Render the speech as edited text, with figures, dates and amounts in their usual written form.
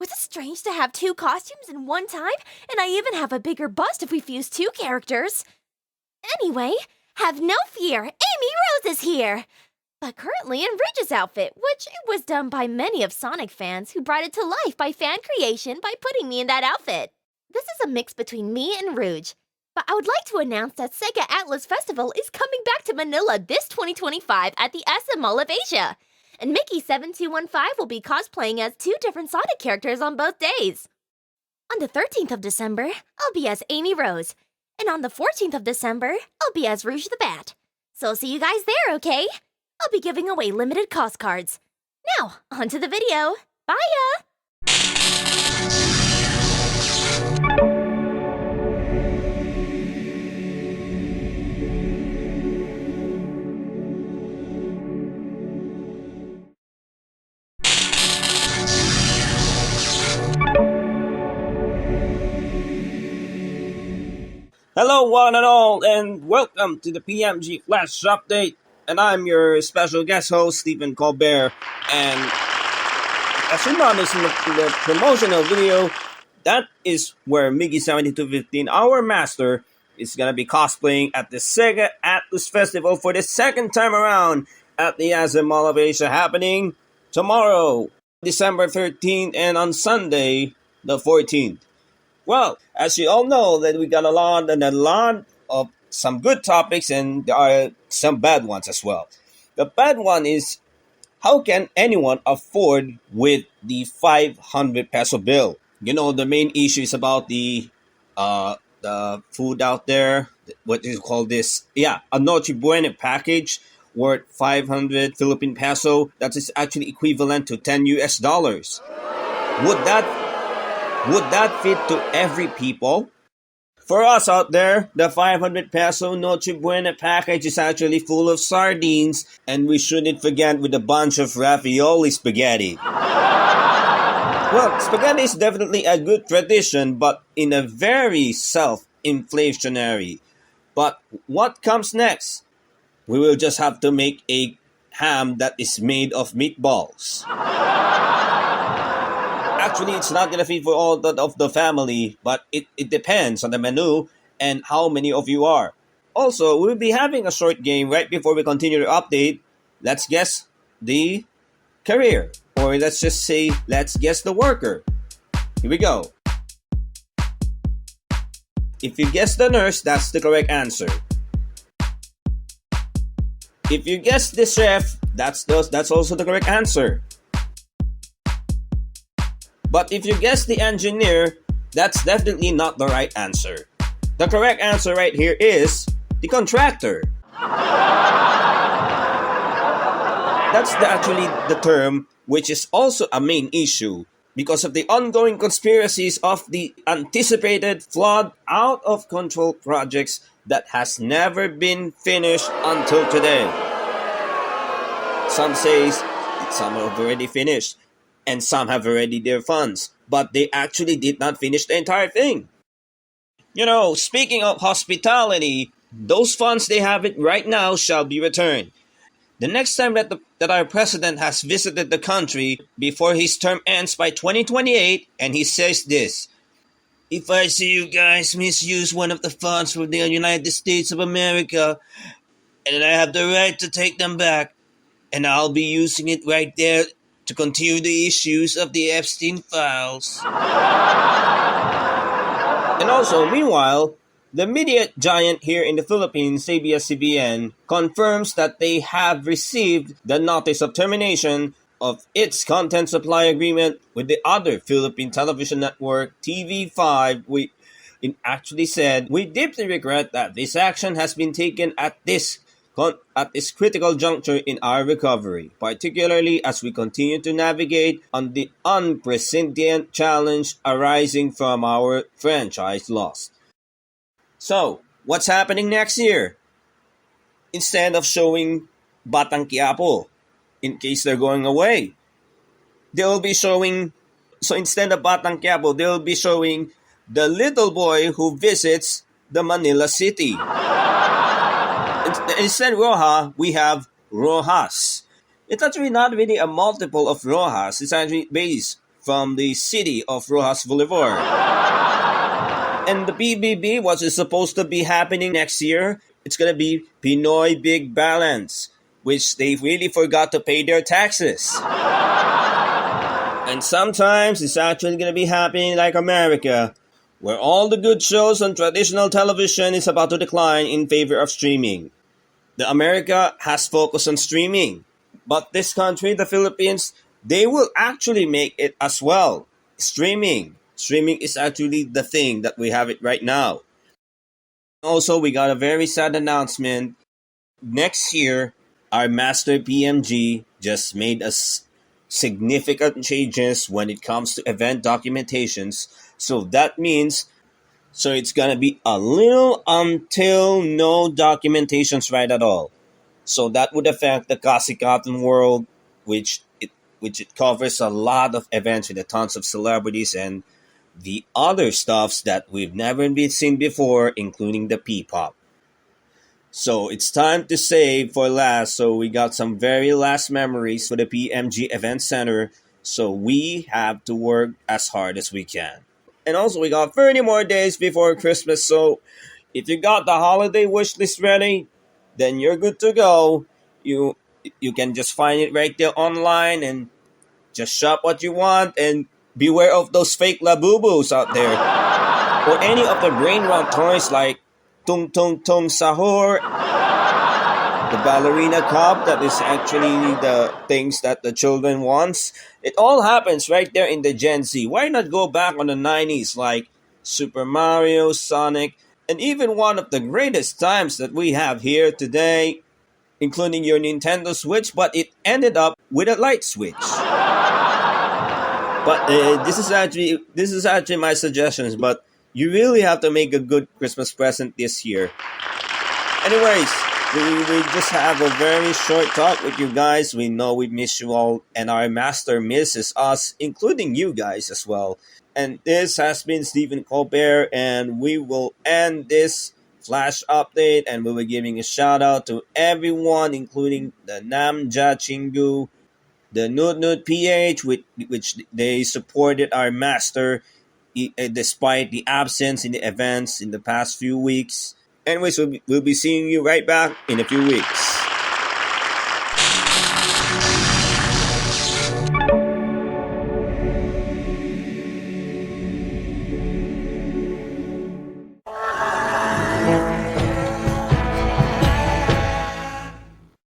Was it strange to have two costumes in one time? And I even have a bigger bust if we fuse two characters. Anyway, have no fear, Amy Rose is here! But currently in Ridge's outfit, which it was done by many of Sonic fans who brought it to life by fan creation by putting me in that outfit. This is a mix between me and Rouge. But I would like to announce that SEGA Atlus Festival is coming back to Manila this 2025 at the SM Mall of Asia. And Mickey7215 will be cosplaying as two different Sonic characters on both days. On the 13th of December, I'll be as Amy Rose. And on the 14th of December, I'll be as Rouge the Bat. So see you guys there, okay? I'll be giving away limited cost cards. Now, on to the video. Bye-ya! Hello one and all, and welcome to the PMG Flash update. And I'm your special guest host, Stephen Colbert. And as you noticed in the promotional video, that is where Mickey7215, our master, is going to be cosplaying at the SEGA Atlus Festival for the second time around at the SM Mall of Asia, happening tomorrow, December 13th, and on Sunday, the 14th. Well, as you all know, that we got a lot of some good topics, and there are some bad ones as well. The bad one is, how can anyone afford with the 500 peso bill? You know, the main issue is about the food out there. What do you call this? Yeah, a Noche Buena package worth 500 Philippine peso. That is actually equivalent to 10 US dollars. Would that fit to every people? For us out there, the 500 peso Noche Buena package is actually full of sardines, and we shouldn't forget with a bunch of ravioli spaghetti. Well, spaghetti is definitely a good tradition, but in a very self-inflationary. But what comes next? We will just have to make a ham that is made of meatballs. Actually, it's not going to fit for all of the family, but it depends on the menu and how many of you are. Also, we'll be having a short game right before we continue the update. Let's guess the career. Or let's just say, let's guess the worker. Here we go. If you guess the nurse, that's the correct answer. If you guess the chef, that's also the correct answer. But if you guess the engineer, that's definitely not the right answer. The correct answer right here is the contractor. That's actually the term, which is also a main issue because of the ongoing conspiracies of the anticipated, flawed, out-of-control projects that has never been finished until today. Some say some have already finished, and some have already their funds, but they actually did not finish the entire thing. You know, speaking of hospitality, those funds they have it right now shall be returned. The next time that our president has visited the country before his term ends by 2028, and he says this: "If I see you guys misuse one of the funds from the United States of America, and I have the right to take them back, and I'll be using it right there to continue the issues of the Epstein files." And also, meanwhile, the media giant here in the Philippines, ABS-CBN, confirms that they have received the notice of termination of its content supply agreement with the other Philippine television network, TV5. It actually said, "We deeply regret that this action has been taken at this critical juncture in our recovery, particularly as we continue to navigate on the unprecedented challenge arising from our franchise loss." So, what's happening next year? Instead of showing Batang Quiapo, in case they're going away, they'll be showing, so instead of Batang Quiapo, they'll be showing the little boy who visits the Manila city. Instead of Roja, we have Rojas. It's actually not really a multiple of Rojas. It's actually based from the city of Rojas Boulevard. And the PBB, what is supposed to be happening next year, it's gonna be Pinoy Big Balance, which they really forgot to pay their taxes. And sometimes it's actually gonna be happening like America, where all the good shows on traditional television is about to decline in favor of streaming. The America has focused on streaming, but this country, the Philippines, they will actually make it as well. Streaming is actually the thing that we have it right now. Also, we got a very sad announcement. Next year, our master PMG just made us significant changes when it comes to event documentations. So that means it's gonna be a little until no documentations right at all. So that would affect the Kasikatan world, which it covers a lot of events with a tons of celebrities and the other stuffs that we've never been seen before, including the P-pop. So it's time to save for last. So we got some very last memories for the PMG Event Center. So we have to work as hard as we can. And also we got 30 more days before Christmas. So if you got the holiday wish list ready, then you're good to go. You can just find it right there online and just shop what you want and beware of those fake labubus out there. Or any of the brain rot toys like Tung Tung Tung Sahur, the ballerina cup that is actually the things that the children wants. It all happens right there in the Gen Z. Why not go back on the 90s like Super Mario, Sonic, and even one of the greatest times that we have here today, including your Nintendo Switch, but it ended up with a light switch. But this is actually my suggestions. But you really have to make a good Christmas present this year. Anyways, we just have a very short talk with you guys. We know we miss you all, and our master misses us, including you guys as well. And this has been Stephen Colbert, and we will end this flash update, and we will be giving a shout out to everyone, including the Namja Chingu, the Nut Nut PH, which they supported our master despite the absence in the events in the past few weeks. Anyways, we'll be seeing you right back in a few weeks.